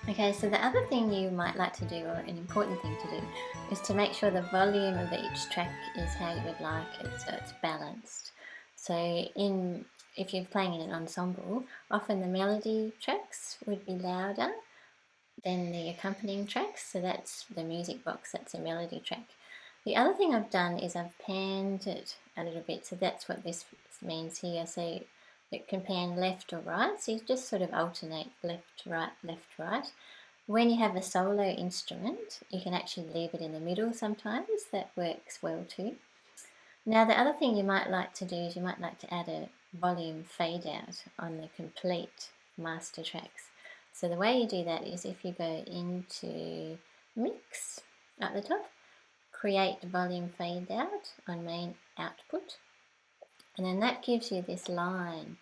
Okay, so the other thing you might like to do, or an important thing to do, is to make sure the volume of each track is how you would like it, so it's balanced. So if you're playing in an ensemble, often the melody tracks would be louder than the accompanying tracks, so that's the music box, that's a melody track. The other thing I've done is I've panned it a little bit, so that's what this means here. So it can pan left or right, so you just sort of alternate left, right. When you have a solo instrument, you can actually leave it in the middle sometimes, that works well too. Now the other thing you might like to do is you might like to add a volume fade out on the complete master tracks. So the way you do that is if you go into mix at the top, create volume fade out on main output, and then that gives you this line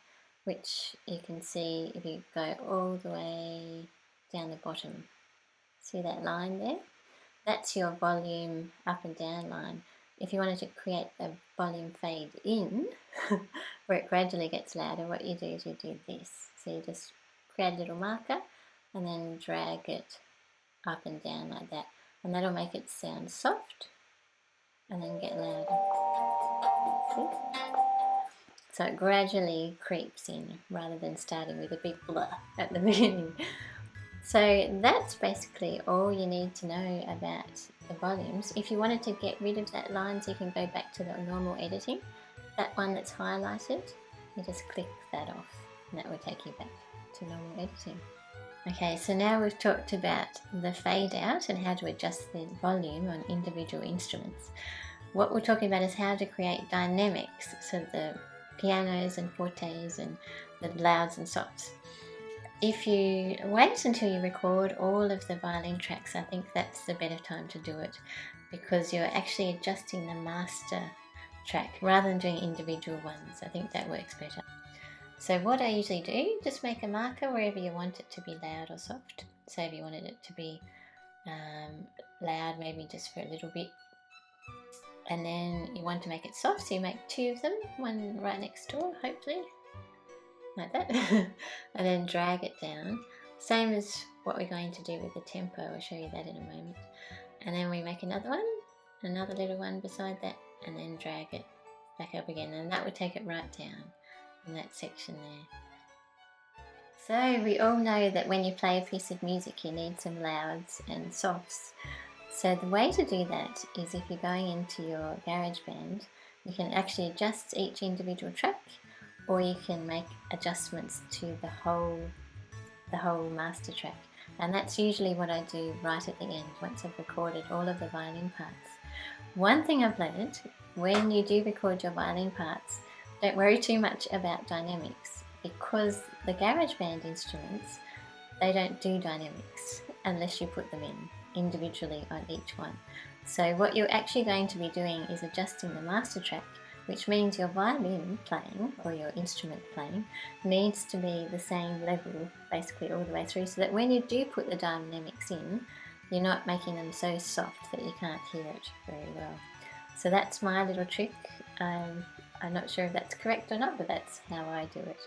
which you can see if you go all the way down the bottom. See that line there? That's your volume up and down line. If you wanted to create a volume fade in where it gradually gets louder, what you do is you do this. So you just create a little marker and then drag it up and down like that, and that'll make it sound soft and then get louder. See? So it gradually creeps in rather than starting with a big blur at the beginning. So that's basically all you need to know about the volumes. If you wanted to get rid of that line, so you can go back to the normal editing, that one that's highlighted, you just click that off and that will take you back to normal editing. Okay, so now we've talked about the fade out and how to adjust the volume on individual instruments. What we're talking about is how to create dynamics, so the pianos and fortes and the louds and softs. If you wait until you record all of the violin tracks, I think that's the better time to do it, because you're actually adjusting the master track rather than doing individual ones. I think that works better. So what I usually do, just make a marker wherever you want it to be loud or soft. So if you wanted it to be loud, maybe just for a little bit, and then you want to make it soft, so you make two of them, one right next door, hopefully, like that, and then drag it down. Same as what we're going to do with the tempo, I'll show you that in a moment. And then we make another one, another little one beside that, and then drag it back up again, and that would take it right down in that section there. So we all know that when you play a piece of music you need some louds and softs. So the way to do that is if you're going into your GarageBand, you can actually adjust each individual track, or you can make adjustments to the whole master track. And that's usually what I do right at the end, once I've recorded all of the violin parts. One thing I've learned, when you do record your violin parts, don't worry too much about dynamics, because the GarageBand instruments, they don't do dynamics unless you put them in individually on each one. So what you're actually going to be doing is adjusting the master track, which means your violin playing or your instrument playing needs to be the same level basically all the way through, so that when you do put the dynamics in, you're not making them so soft that you can't hear it very well. So that's my little trick. I'm not sure if that's correct or not, but that's how I do it.